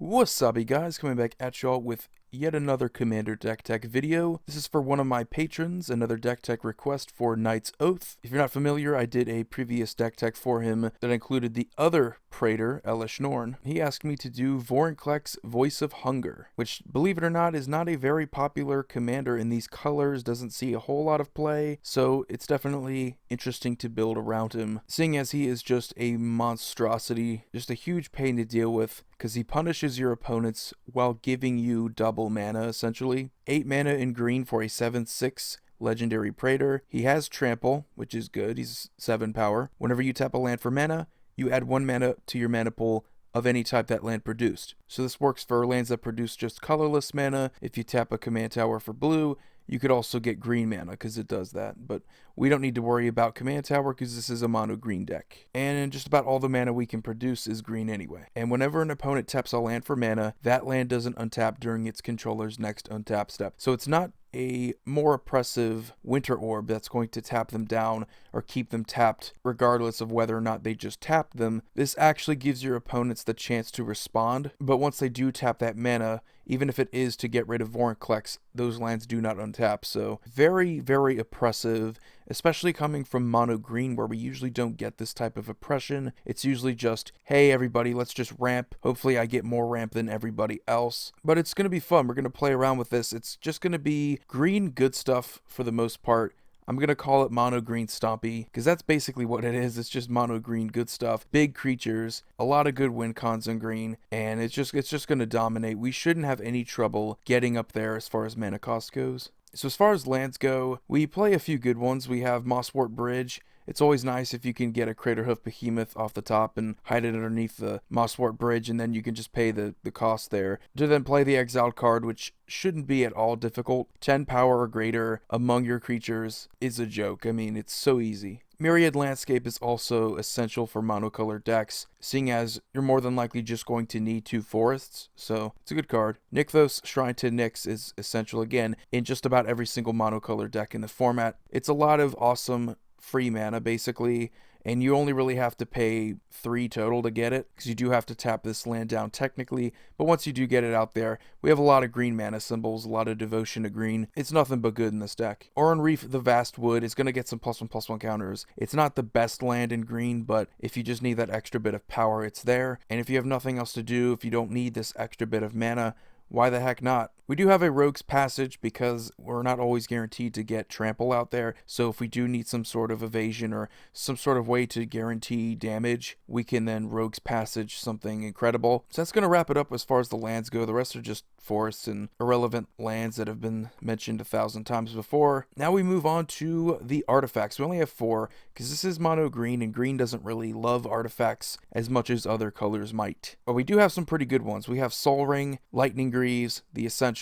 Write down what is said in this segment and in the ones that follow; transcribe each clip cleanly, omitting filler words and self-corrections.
Wasabi guys, coming back at y'all with yet another Commander deck tech video. This is for one of my patrons, another deck tech request for Knight's Oath. If you're not familiar, I did a previous deck tech for him that included the other Praetor, Elvish Norn. He asked me to do Vorinclex Voice of Hunger, which, believe it or not, is not a very popular commander in these colors, doesn't see a whole lot of play, so it's definitely interesting to build around him, seeing as he is just a monstrosity, just a huge pain to deal with, because he punishes your opponents while giving you double mana, essentially. 8 mana in green for a 7/6 legendary Praetor. He has Trample, which is good. He's 7 power. Whenever you tap a land for mana, you add 1 mana to your mana pool of any type that land produced. So this works for lands that produce just colorless mana. If you tap a command tower for blue, you could also get green mana because it does that, but we don't need to worry about command tower because this is a mono green deck. And just about all the mana we can produce is green anyway. And whenever an opponent taps a land for mana, that land doesn't untap during its controller's next untap step. So it's not a more oppressive Winter Orb that's going to tap them down or keep them tapped regardless of whether or not they just tapped them. This actually gives your opponents the chance to respond, but once they do tap that mana, even if it is to get rid of Vorinclex, those lands do not untap. So very, very oppressive, especially coming from mono green where we usually don't get this type of oppression. It's usually just, hey everybody, let's just ramp. Hopefully I get more ramp than everybody else. But it's going to be fun. We're going to play around with this. It's just going to be green good stuff for the most part. I'm going to call it mono green stompy because that's basically what it is. It's just mono green good stuff. Big creatures, a lot of good win cons in green, and it's just going to dominate. We shouldn't have any trouble getting up there as far as mana cost goes. So as far as lands go, we play a few good ones. We have Mosswort Bridge. It's always nice if you can get a Craterhoof Behemoth off the top and hide it underneath the Mosswort Bridge, and then you can just pay the cost there. To then play the Exiled card, which shouldn't be at all difficult. 10 power or greater among your creatures is a joke. I mean, it's so easy. Myriad Landscape is also essential for monocolored decks, seeing as you're more than likely just going to need 2 forests, so it's a good card. Nykthos Shrine to Nyx is essential again in just about every single monocolored deck in the format. It's a lot of awesome free mana basically, and you only really have to pay 3 total to get it, because you do have to tap this land down technically, but once you do get it out there, we have a lot of green mana symbols, a lot of devotion to green. It's nothing but good in this deck. Oran Reef, the Vast Wood, is going to get some +1/+1 counters. It's not the best land in green, but if you just need that extra bit of power, it's there, and if you have nothing else to do, if you don't need this extra bit of mana, why the heck not? We do have a Rogue's Passage because we're not always guaranteed to get Trample out there, so if we do need some sort of evasion or some sort of way to guarantee damage, we can then Rogue's Passage something incredible. So that's going to wrap it up as far as the lands go. The rest are just forests and irrelevant lands that have been mentioned 1,000 times before. Now we move on to the artifacts. We only have 4 because this is mono green, and green doesn't really love artifacts as much as other colors might. But we do have some pretty good ones. We have Sol Ring, Lightning Greaves, the Essentials,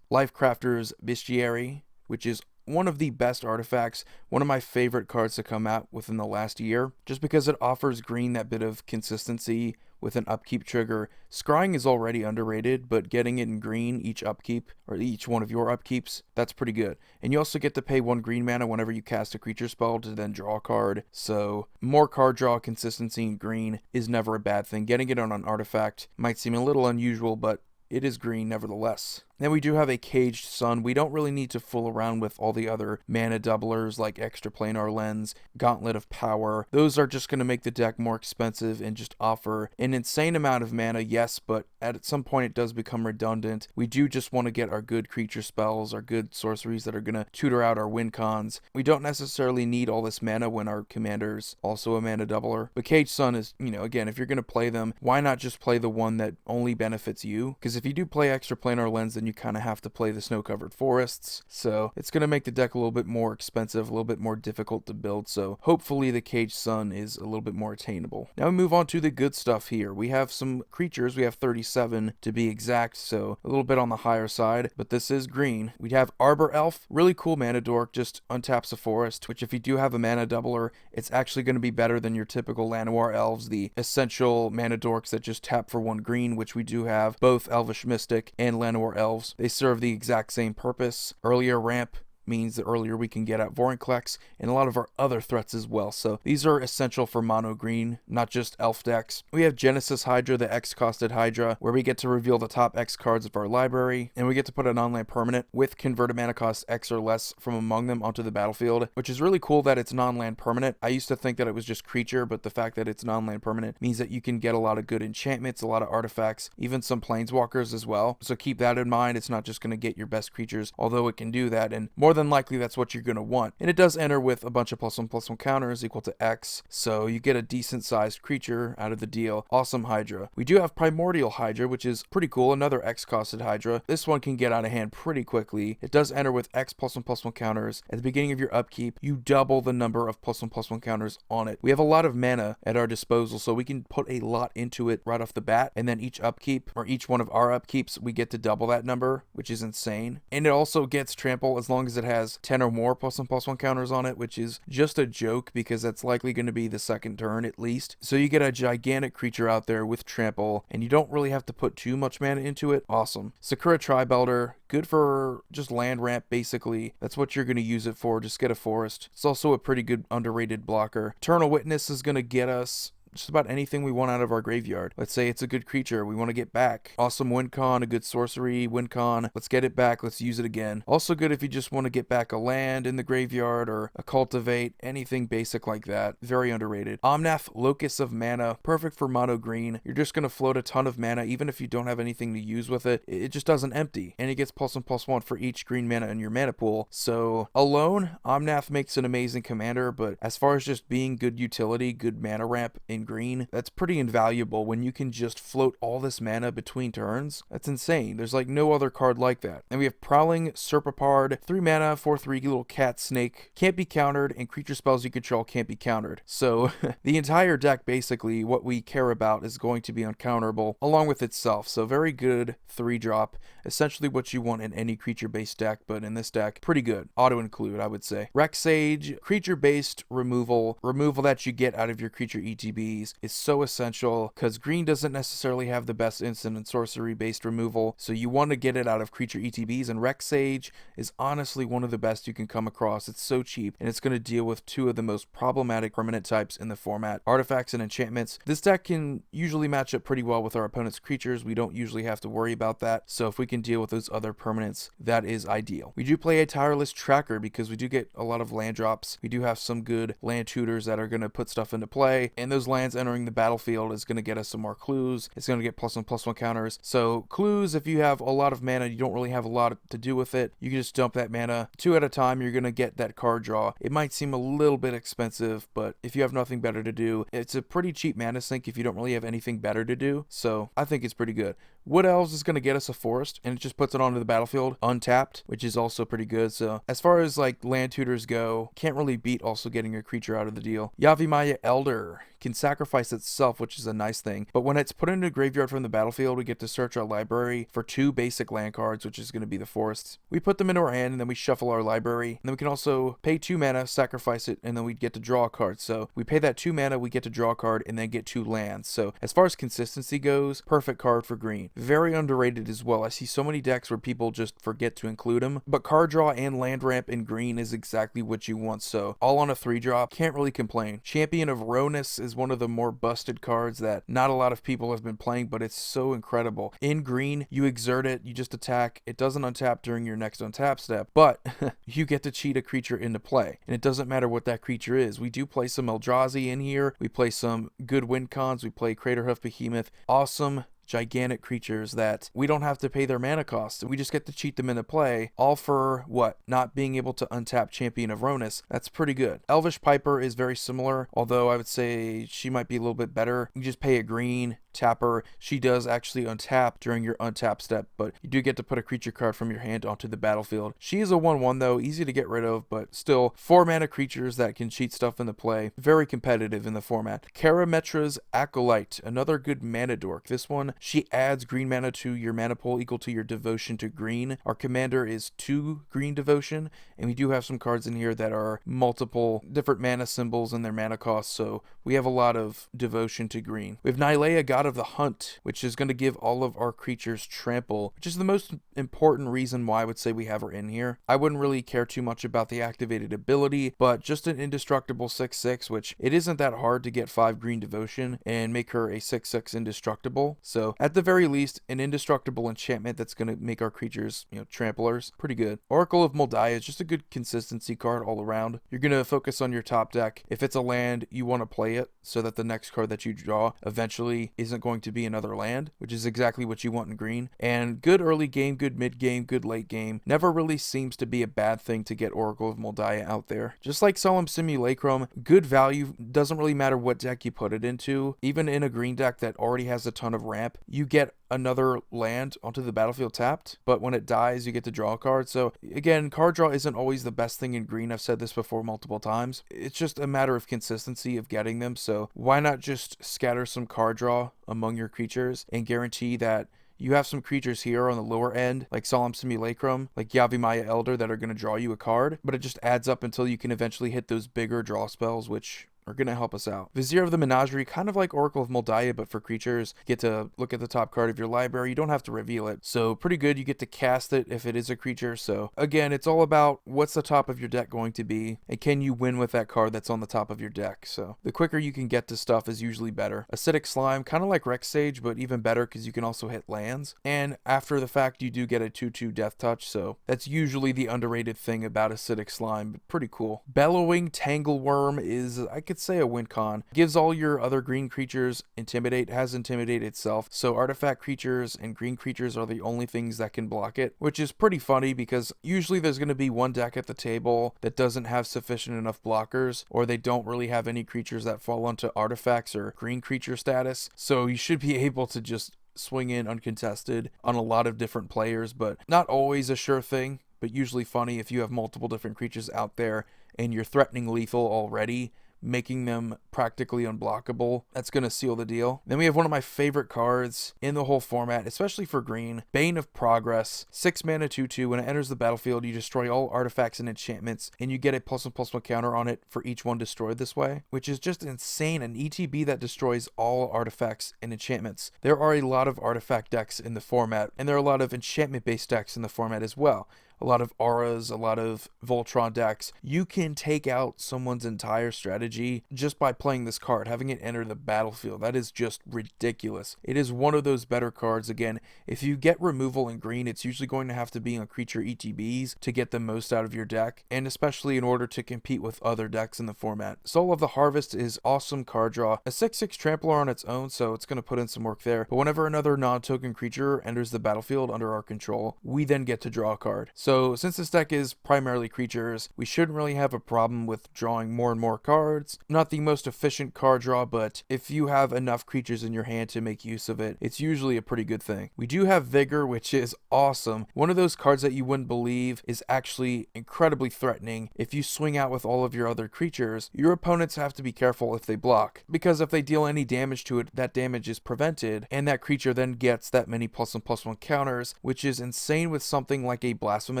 Lifecrafter's Bestiary, which is one of the best artifacts, one of my favorite cards to come out within the last year, just because it offers green that bit of consistency with an upkeep trigger. Scrying is already underrated, but getting it in green each upkeep, or each one of your upkeeps, that's pretty good. And you also get to pay 1 green mana whenever you cast a creature spell to then draw a card, so more card draw consistency in green is never a bad thing. Getting it on an artifact might seem a little unusual, but it is green nevertheless. Then we do have a Caged Sun. We don't really need to fool around with all the other mana doublers like Extraplanar Lens, Gauntlet of Power. Those are just going to make the deck more expensive and just offer an insane amount of mana, yes, but at some point it does become redundant. We do just want to get our good creature spells, our good sorceries that are going to tutor out our win cons. We don't necessarily need all this mana when our commander's also a mana doubler. But Caged Sun is, again, if you're going to play them, why not just play the one that only benefits you? Because if you do play Extraplanar Lens, then you kind of have to play the snow-covered forests, so it's going to make the deck a little bit more expensive, a little bit more difficult to build, so hopefully the Caged Sun is a little bit more attainable. Now we move on to the good stuff here. We have some creatures, we have 37 to be exact, so a little bit on the higher side, but this is green. We have Arbor Elf, really cool mana dork, just untaps a forest, which if you do have a mana doubler, it's actually going to be better than your typical Llanowar Elves, the essential mana dorks that just tap for 1 green, which we do have, both Elvish Mystic and Llanowar Elves. They serve the exact same purpose. Earlier ramp, means the earlier we can get at Vorinclex and a lot of our other threats as well. So these are essential for mono green, not just elf decks. We have Genesis Hydra, the X-costed Hydra, where we get to reveal the top X cards of our library, and we get to put a non-land permanent with converted mana cost X or less from among them onto the battlefield, which is really cool that it's non-land permanent. I used to think that it was just creature, but the fact that it's non-land permanent means that you can get a lot of good enchantments, a lot of artifacts, even some planeswalkers as well. So keep that in mind. It's not just going to get your best creatures, although it can do that, and more than likely that's what you're going to want. And it does enter with a bunch of +1/+1 counters equal to X, so you get a decent sized creature out of the deal. Awesome Hydra. We do have Primordial Hydra, which is pretty cool, another X-costed Hydra. This one can get out of hand pretty quickly. It does enter with X +1/+1 counters. At the beginning of your upkeep, you double the number of +1/+1 counters on it. We have a lot of mana at our disposal, so we can put a lot into it right off the bat, and then each upkeep, or each one of our upkeeps, we get to double that number, which is insane. And it also gets trample as long as it has 10 or more +1/+1 counters on it, which is just a joke because that's likely going to be the second turn at least. So you get a gigantic creature out there with trample, and you don't really have to put too much mana into it. Awesome. Sakura Tribelder, good for just land ramp basically. That's what you're going to use it for, just get a forest. It's also a pretty good underrated blocker. Eternal Witness is going to get us just about anything we want out of our graveyard. Let's say it's a good creature we want to get back. Awesome win con, a good sorcery, win con. Let's get it back, let's use it again. Also good if you just want to get back a land in the graveyard or a cultivate, anything basic like that. Very underrated. Omnath, Locus of Mana, perfect for mono green. You're just going to float a ton of mana even if you don't have anything to use with it. It just doesn't empty, and it gets +1/+1 for each green mana in your mana pool. So alone, Omnath makes an amazing commander, but as far as just being good utility, good mana ramp in green, that's pretty invaluable when you can just float all this mana between turns. That's insane. There's like no other card like that. And we have Prowling Serpapard, 3 mana, 4/3 little cat snake, can't be countered, and creature spells you control can't be countered. So the entire deck, basically what we care about, is going to be uncounterable along with itself. So very good 3-drop, essentially what you want in any creature based deck, but in this deck pretty good. Auto include, I would say. Rexage, creature based removal that you get out of your creature ETB is so essential because green doesn't necessarily have the best instant and sorcery based removal, so you want to get it out of creature ETBs, and Rexage is honestly one of the best you can come across. It's so cheap, and it's going to deal with 2 of the most problematic permanent types in the format, artifacts and enchantments. This deck can usually match up pretty well with our opponent's creatures. We don't usually have to worry about that, so if we can deal with those other permanents, that is ideal. We do play a Tireless Tracker because we do get a lot of land drops. We do have some good land tutors that are going to put stuff into play, and those lands entering the battlefield is going to get us some more clues. It's going to get +1/+1 counters. So clues, if you have a lot of mana, you don't really have a lot to do with it. You can just dump that mana 2 at a time. You're going to get that card draw. It might seem a little bit expensive, but if you have nothing better to do, it's a pretty cheap mana sink if you don't really have anything better to do. So I think it's pretty good. Wood Elves is going to get us a forest, and it just puts it onto the battlefield untapped, which is also pretty good. So as far as like land tutors go, can't really beat also getting a creature out of the deal. Yavimaya Elder can sacrifice itself, which is a nice thing, but when it's put into a graveyard from the battlefield, we get to search our library for 2 basic land cards, which is going to be the forests. We put them into our hand, and then we shuffle our library, and then we can also pay 2 mana, sacrifice it, and then we get to draw a card. So we pay that 2 mana, we get to draw a card, and then get 2 lands. So as far as consistency goes, perfect card for green. Very underrated as well. I see so many decks where people just forget to include them, but card draw and land ramp in green is exactly what you want. So all on a 3-drop, can't really complain. Champion of Ronus is one of the more busted cards that not a lot of people have been playing, but it's so incredible. In green, you exert it, you just attack. It doesn't untap during your next untap step, but you get to cheat a creature into play, and it doesn't matter what that creature is. We do play some Eldrazi in here. We play some good win cons. We play Craterhoof Behemoth. Awesome gigantic creatures that we don't have to pay their mana cost. We just get to cheat them into play, all for what? Not being able to untap Champion of Ronus. That's pretty good. Elvish Piper is very similar, although I would say she might be a little bit better. You just pay a green, tap her. She does actually untap during your untap step, but you do get to put a creature card from your hand onto the battlefield. She is a 1/1 though, easy to get rid of, but still 4 mana creatures that can cheat stuff into play. Very competitive in the format. Karametra's Acolyte, another good mana dork. This one, she adds green mana to your mana pool equal to your devotion to green. Our commander is 2 green devotion, and we do have some cards in here that are multiple different mana symbols and their mana costs, so we have a lot of devotion to green. We have Nylea God of the Hunt, which is going to give all of our creatures trample, which is the most important reason why I would say we have her in here. I wouldn't really care too much about the activated ability, but just an indestructible 6/6, which it isn't that hard to get 5 green devotion and make her a 6/6 indestructible. So at the very least, an indestructible enchantment that's going to make our creatures, tramplers. Pretty good. Oracle of Moldiah is just a good consistency card all around. You're going to focus on your top deck. If it's a land, you want to play it so that the next card that you draw eventually isn't going to be another land, which is exactly what you want in green. And good early game, good mid game, good late game never really seems to be a bad thing to get Oracle of Moldiah out there. Just like Solemn Simulacrum, good value doesn't really matter what deck you put it into. Even in a green deck that already has a ton of ramp, you get another land onto the battlefield tapped, but when it dies you get to draw a card. So again, card draw isn't always the best thing in green. I've said this before multiple times. It's just a matter of consistency of getting them. So why not just scatter some card draw among your creatures and guarantee that you have some creatures here on the lower end, like Solemn Simulacrum, like Yavimaya Elder, that are going to draw you a card, but it just adds up until you can eventually hit those bigger draw spells, which are going to help us out. Vizier of the Menagerie, kind of like Oracle of Moldiah, but for creatures. You get to look at the top card of your library. You don't have to reveal it. So pretty good. You get to cast it if it is a creature. So again, it's all about what's the top of your deck going to be, and can you win with that card that's on the top of your deck. So the quicker you can get to stuff is usually better. Acidic Slime, kind of like Rex Sage, but even better because you can also hit lands. And after the fact, you do get a 2/2 Death Touch. So that's usually the underrated thing about Acidic Slime, but pretty cool. Bellowing Tangleworm is, I could say, a win con. Gives all your other green creatures Intimidate, has Intimidate itself, so artifact creatures and green creatures are the only things that can block it, which is pretty funny because usually there's going to be one deck at the table that doesn't have sufficient enough blockers, or they don't really have any creatures that fall onto artifacts or green creature status, so you should be able to just swing in uncontested on a lot of different players, but not always a sure thing, but usually funny if you have multiple different creatures out there and you're threatening lethal already, making them practically unblockable. That's going to seal the deal. Then we have one of my favorite cards in the whole format, especially for green, Bane of Progress. 6 mana 2/2. When it enters the battlefield, you destroy all artifacts and enchantments, and you get a +1/+1 counter on it for each one destroyed this way, which is just insane. An ETB that destroys all artifacts and enchantments. There are a lot of artifact decks in the format, and there are a lot of enchantment-based decks in the format as well. A lot of auras, a lot of Voltron decks. You can take out someone's entire strategy just by playing this card, having it enter the battlefield. That is just ridiculous. It is one of those better cards. Again, if you get removal in green, it's usually going to have to be on creature ETBs to get the most out of your deck, and especially in order to compete with other decks in the format. Soul of the Harvest is awesome card draw. A 6/6 trampler on its own, so it's going to put in some work there. But whenever another non-token creature enters the battlefield under our control, we then get to draw a card. So since this deck is primarily creatures, we shouldn't really have a problem with drawing more and more cards. Not the most efficient card draw, but if you have enough creatures in your hand to make use of it, it's usually a pretty good thing. We do have Vigor, which is awesome. One of those cards that you wouldn't believe is actually incredibly threatening. If you swing out with all of your other creatures, your opponents have to be careful if they block, because if they deal any damage to it, that damage is prevented, and that creature then gets that many +1/+1 counters, which is insane with something like a Blasphemous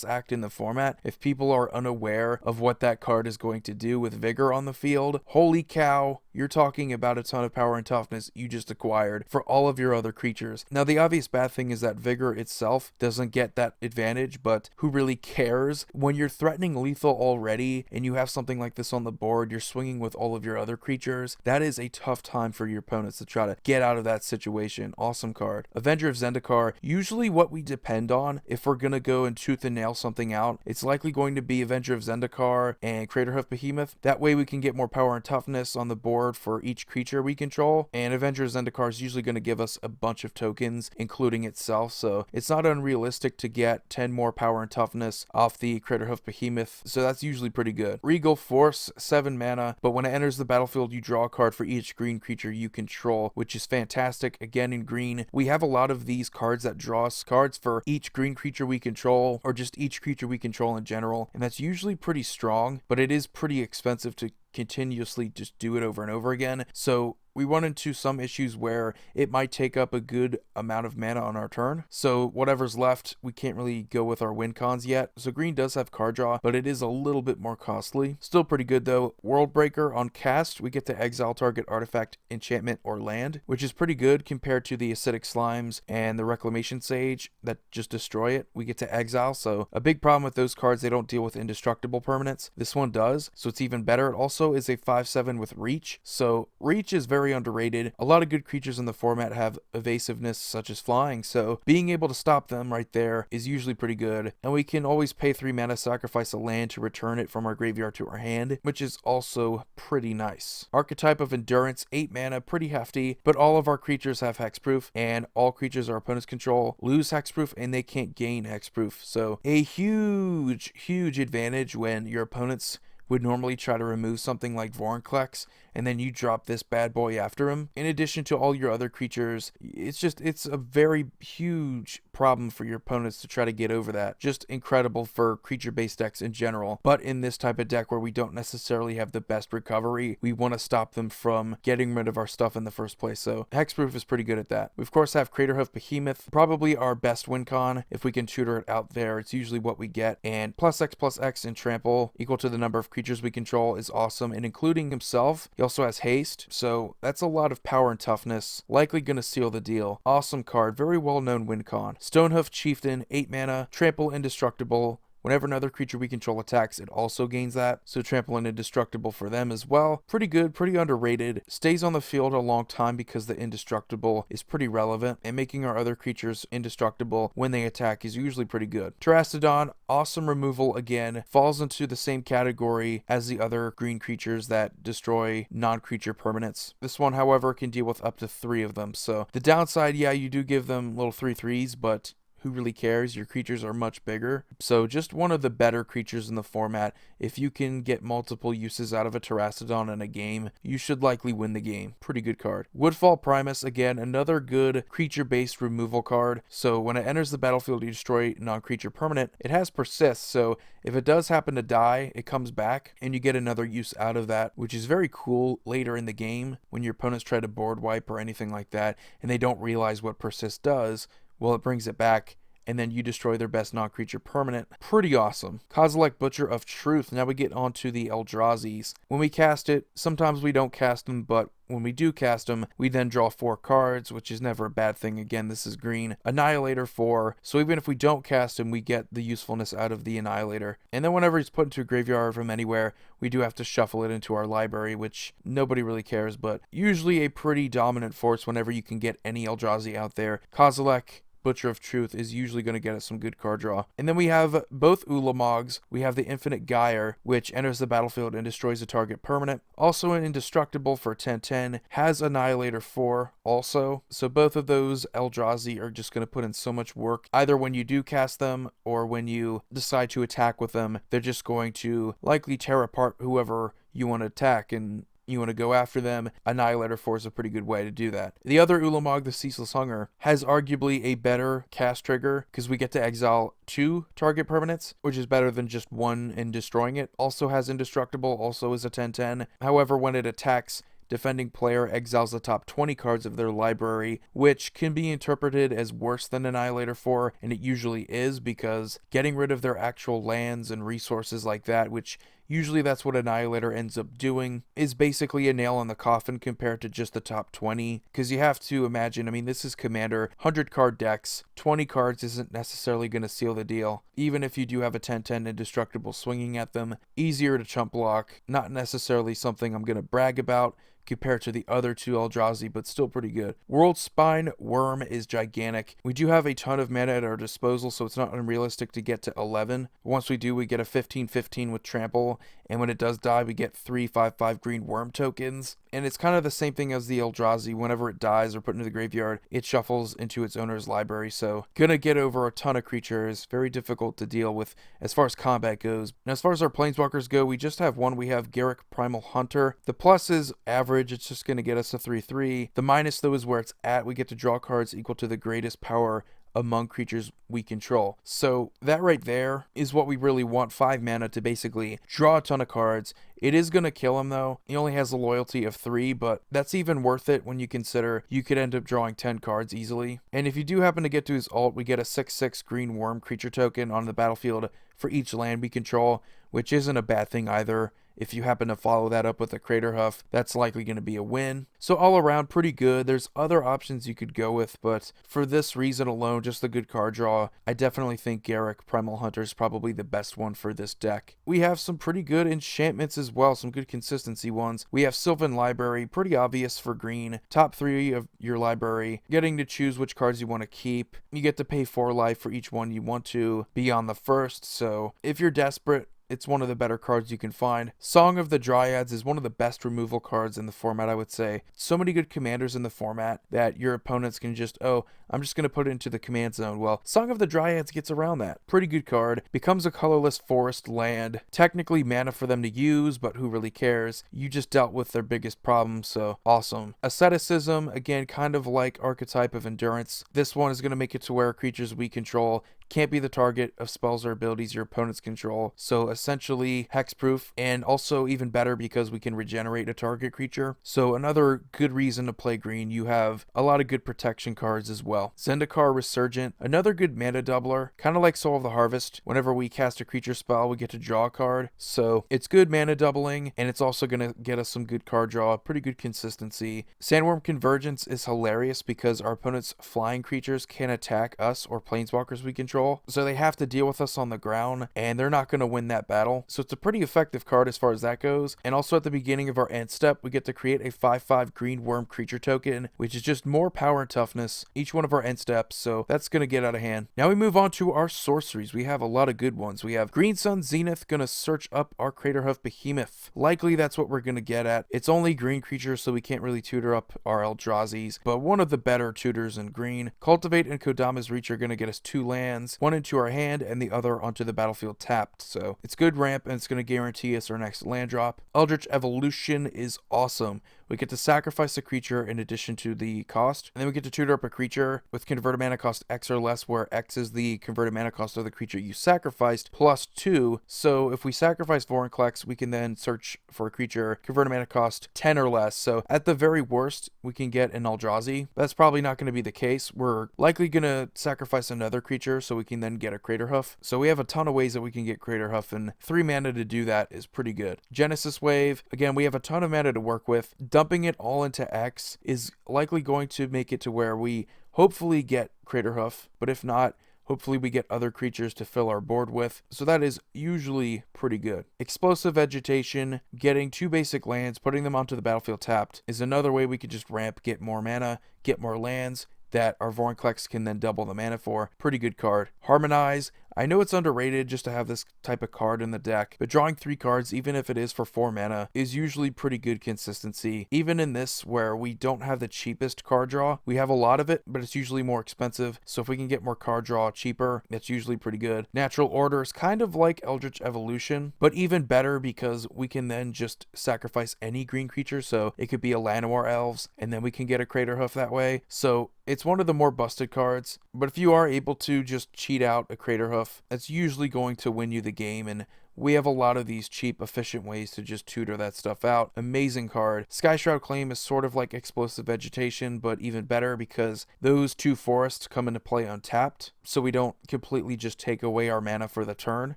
Act in the format. If people are unaware of what that card is going to do with Vigor on the field, holy cow, you're talking about a ton of power and toughness you just acquired for all of your other creatures. Now, the obvious bad thing is that Vigor itself doesn't get that advantage, but who really cares? When you're threatening lethal already and you have something like this on the board, you're swinging with all of your other creatures, that is a tough time for your opponents to try to get out of that situation. Awesome card. Avenger of Zendikar, usually what we depend on if we're going to go and tooth and nail something out, it's likely going to be Avenger of Zendikar and Craterhoof Behemoth. That way we can get more power and toughness on the board for each creature we control, and Avenger of Zendikar is usually going to give us a bunch of tokens, including itself, so it's not unrealistic to get 10 more power and toughness off the Craterhoof Behemoth, so that's usually pretty good. Regal Force, 7 mana, but when it enters the battlefield, you draw a card for each green creature you control, which is fantastic. Again, in green, we have a lot of these cards that draw us cards for each green creature we control, or just each creature we control in general, and that's usually pretty strong, but it is pretty expensive to continuously just do it over and over again. So we run into some issues where it might take up a good amount of mana on our turn. So whatever's left, we can't really go with our win cons yet. So green does have card draw, but it is a little bit more costly. Still pretty good though. World Breaker on cast, we get to exile target artifact, enchantment, or land, which is pretty good compared to the Acidic Slimes and the Reclamation Sage that just destroy it. We get to exile, so a big problem with those cards, they don't deal with indestructible permanents. This one does, so it's even better. It also is a 5/7 with reach, so reach is very underrated. A lot of good creatures in the format have evasiveness such as flying, so being able to stop them right there is usually pretty good. And we can always pay 3 mana, sacrifice a land to return it from our graveyard to our hand, which is also pretty nice. Archetype of Endurance, 8 mana, pretty hefty, but all of our creatures have hexproof, and all creatures our opponents control lose hexproof and they can't gain hexproof. So a huge advantage when your opponents would normally try to remove something like Vorinclex, and then you drop this bad boy after him. In addition to all your other creatures, it's a very huge problem for your opponents to try to get over that. Just incredible for creature-based decks in general. But in this type of deck where we don't necessarily have the best recovery, we want to stop them from getting rid of our stuff in the first place. So hexproof is pretty good at that. We of course have Craterhoof Behemoth, probably our best win con. If we can tutor it out there, it's usually what we get. And +X in trample equal to the number of creatures we control is awesome, and including himself, he also has haste, so that's a lot of power and toughness, likely gonna seal the deal. Awesome card, very well known win con. Stonehoof Chieftain, 8 mana, trample indestructible. Whenever another creature we control attacks, it also gains that, so trample and indestructible for them as well. Pretty good, pretty underrated. Stays on the field a long time because the indestructible is pretty relevant, and making our other creatures indestructible when they attack is usually pretty good. Terastodon, awesome removal again, falls into the same category as the other green creatures that destroy non-creature permanents. This one, however, can deal with up to 3 of them, so the downside, yeah, you do give them little 3/3s, but who really cares? Your creatures are much bigger. So just one of the better creatures in the format. If you can get multiple uses out of a Terastodon in a game, you should likely win the game. Pretty good card. Woodfall Primus, again, another good creature-based removal card. So when it enters the battlefield, you destroy non-creature permanent. It has persist, so if it does happen to die, it comes back, and you get another use out of that, which is very cool later in the game when your opponents try to board wipe or anything like that, and they don't realize what persist does. Well, it brings it back, and then you destroy their best non-creature permanent. Pretty awesome. Kozilek, Butcher of Truth. Now we get on to the Eldrazi's. When we cast it, sometimes we don't cast them, but when we do cast them, we then draw 4 cards, which is never a bad thing. Again, this is green. Annihilator 4, so even if we don't cast him, we get the usefulness out of the Annihilator. And then whenever he's put into a graveyard from anywhere, we do have to shuffle it into our library, which nobody really cares, but usually a pretty dominant force whenever you can get any Eldrazi out there. Kozilek, Butcher of Truth is usually going to get us some good card draw. And then we have both Ulamogs. We have the Infinite Gyre, which enters the battlefield and destroys a target permanent. Also an indestructible for 10/10. Has Annihilator 4 also. So both of those Eldrazi are just going to put in so much work. Either when you do cast them or when you decide to attack with them, they're just going to likely tear apart whoever you want to attack, and you want to go after them. Annihilator 4 is a pretty good way to do that. The other Ulamog, the Ceaseless Hunger, has arguably a better cast trigger because we get to exile 2 target permanents, which is better than just 1 and destroying it. Also has indestructible, also is a 10/10. However, when it attacks, defending player exiles the top 20 cards of their library, which can be interpreted as worse than Annihilator 4, and it usually is, because getting rid of their actual lands and resources like that, which usually that's what Annihilator ends up doing, is basically a nail in the coffin compared to just the top 20. Because you have to imagine, I mean, this is Commander, 100 card decks, 20 cards isn't necessarily going to seal the deal. Even if you do have a 10/10 indestructible swinging at them, easier to chump block, not necessarily something I'm going to brag about compared to the other 2 Eldrazi, but still pretty good. World Spine Worm is gigantic. We do have a ton of mana at our disposal, so it's not unrealistic to get to 11. Once we do, we get a 15/15 with trample, and when it does die, we get 3 5/5 green worm tokens. And it's kind of the same thing as the Eldrazi. Whenever it dies or put into the graveyard, it shuffles into its owner's library, so gonna get over a ton of creatures. Very difficult to deal with as far as combat goes. And as far as our Planeswalkers go, we just have one. We have Garruk Primal Hunter. The plus is average. It's just gonna get us a 3/3. The minus, though, is where it's at. We get to draw cards equal to the greatest power among creatures we control. So that right there is what we really want. 5 mana to basically draw a ton of cards. It is going to kill him though. He only has a loyalty of 3, but that's even worth it when you consider you could end up drawing 10 cards easily. And if you do happen to get to his ult, we get a 6/6 green worm creature token on the battlefield for each land we control, which isn't a bad thing either. If you happen to follow that up with a Crater Huff, that's likely going to be a win. So all around, pretty good. There's other options you could go with, but for this reason alone, just the good card draw, I definitely think Garruk Primal Hunter is probably the best one for this deck. We have some pretty good enchantments as well, some good consistency ones. We have Sylvan Library, pretty obvious for green. Top 3 of your library, getting to choose which cards you want to keep. You get to pay 4 life for each one you want to beyond the first, so if you're desperate, it's one of the better cards you can find. Song of the Dryads is one of the best removal cards in the format, I would say. So many good commanders in the format that your opponents can just, oh, I'm just going to put it into the command zone. Well, Song of the Dryads gets around that. Pretty good card. Becomes a colorless forest land. Technically mana for them to use, but who really cares? You just dealt with their biggest problem, so awesome. Asceticism, again, kind of like Archetype of Endurance. This one is going to make it to where creatures we control can't be the target of spells or abilities your opponents control. So essentially hexproof, and also even better because we can regenerate a target creature. So another good reason to play green. You have a lot of good protection cards as well. Zendikar Resurgent, another good mana doubler, kind of like Soul of the Harvest. Whenever we cast a creature spell, we get to draw a card. So it's good mana doubling, and it's also going to get us some good card draw, pretty good consistency. Sandworm Convergence is hilarious because our opponent's flying creatures can attack us or planeswalkers we control. So they have to deal with us on the ground, and they're not going to win that battle. So it's a pretty effective card as far as that goes. And also at the beginning of our end step, we get to create a 5/5 green worm creature token, which is just more power and toughness each one of our end steps. So that's going to get out of hand. Now we move on to our sorceries. We have a lot of good ones. We have Green Sun Zenith, going to search up our Craterhoof Behemoth. Likely that's what we're going to get at. It's only green creatures, so we can't really tutor up our Eldrazi's, but one of the better tutors in green. Cultivate and Kodama's Reach are going to get us 2 lands, one into our hand and the other onto the battlefield tapped. So it's good ramp, and it's going to guarantee us our next land drop. Eldritch Evolution is awesome. We get to sacrifice a creature in addition to the cost, and then we get to tutor up a creature with converted mana cost X or less, where X is the converted mana cost of the creature you sacrificed, plus 2. So if we sacrifice Vorinclex, we can then search for a creature, converted mana cost 10 or less. So at the very worst, we can get an Eldrazi. That's probably not going to be the case. We're likely going to sacrifice another creature so we can then get a Craterhoof. So we have a ton of ways that we can get Craterhoof, and 3 mana to do that is pretty good. Genesis Wave, again, we have a ton of mana to work with. Dumping it all into X is likely going to make it to where we hopefully get Craterhoof, but if not, hopefully we get other creatures to fill our board with. So that is usually pretty good. Explosive Vegetation, getting 2 basic lands, putting them onto the battlefield tapped, is another way we could just ramp, get more mana, get more lands that our Vorinclex can then double the mana for. Pretty good card. Harmonize, I know it's underrated just to have this type of card in the deck, but drawing 3 cards, even if it is for 4 mana, is usually pretty good consistency. Even in this, where we don't have the cheapest card draw, we have a lot of it, but it's usually more expensive. So if we can get more card draw cheaper, that's usually pretty good. Natural Order is kind of like Eldritch Evolution, but even better because we can then just sacrifice any green creature. So it could be a Llanowar Elves, and then we can get a Craterhoof that way. So it's one of the more busted cards, but if you are able to just cheat out a Craterhoof, that's usually going to win you the game, and we have a lot of these cheap, efficient ways to just tutor that stuff out. Amazing card. Skyshroud Claim is sort of like Explosive Vegetation, but even better because those 2 forests come into play untapped, so we don't completely just take away our mana for the turn.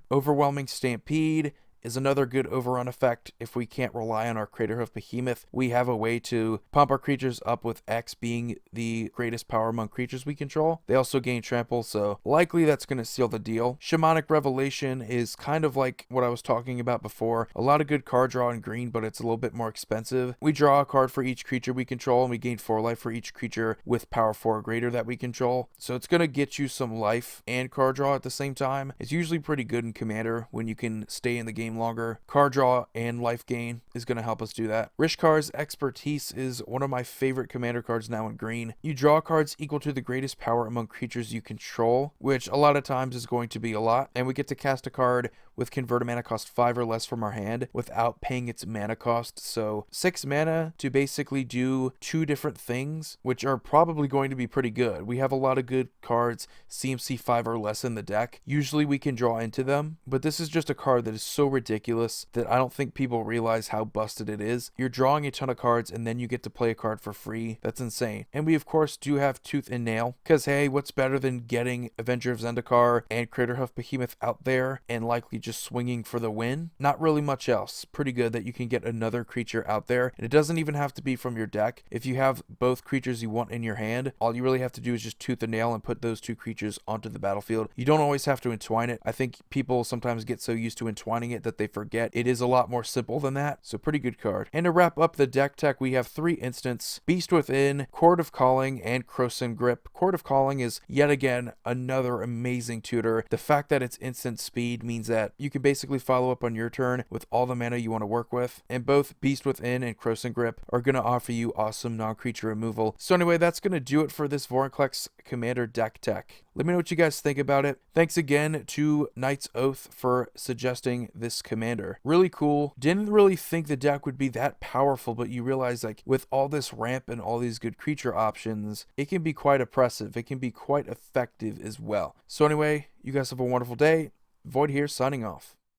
Overwhelming Stampede is another good overrun effect. If we can't rely on our Craterhoof Behemoth, we have a way to pump our creatures up with X being the greatest power among creatures we control. They also gain trample, so likely that's going to seal the deal. Shamanic Revelation is kind of like what I was talking about before. A lot of good card draw in green, but it's a little bit more expensive. We draw a card for each creature we control, and we gain 4 life for each creature with power 4 or greater that we control. So it's going to get you some life and card draw at the same time. It's usually pretty good in Commander when you can stay in the game game longer. Card draw and life gain is going to help us do that. Rishkar's Expertise is one of my favorite commander cards now in green. You draw cards equal to the greatest power among creatures you control, which a lot of times is going to be a lot, and we get to cast a card with convert a mana cost 5 or less from our hand without paying its mana cost. So 6 mana to basically do 2 different things, which are probably going to be pretty good. We have a lot of good cards, CMC 5 or less in the deck. Usually we can draw into them, but this is just a card that is so ridiculous that I don't think people realize how busted it is. You're drawing a ton of cards and then you get to play a card for free. That's insane. And we of course do have Tooth and Nail, because hey, what's better than getting Avenger of Zendikar and Craterhoof Behemoth out there and likely just swinging for the win? Not really much else. Pretty good that you can get another creature out there, and it doesn't even have to be from your deck. If you have both creatures you want in your hand, all you really have to do is just Tooth and Nail and put those 2 creatures onto the battlefield. You don't always have to entwine it. I think people sometimes get so used to entwining it that they forget it is a lot more simple than that. So pretty good card. And to wrap up the deck tech, we have 3 instants: Beast Within, Chord of Calling, and Krosan Grip. Chord of Calling is yet again another amazing tutor. The fact that it's instant speed means that you can basically follow up on your turn with all the mana you want to work with, and both Beast Within and Krosan Grip are going to offer you awesome non-creature removal. So anyway, that's going to do it for this Vorinclex Commander deck tech. Let me know what you guys think about it. Thanks again to Knight's Oath for suggesting this commander. Really cool. Didn't really think the deck would be that powerful, but you realize like with all this ramp and all these good creature options, it can be quite oppressive. It can be quite effective as well. So anyway, you guys have a wonderful day. Void here signing off.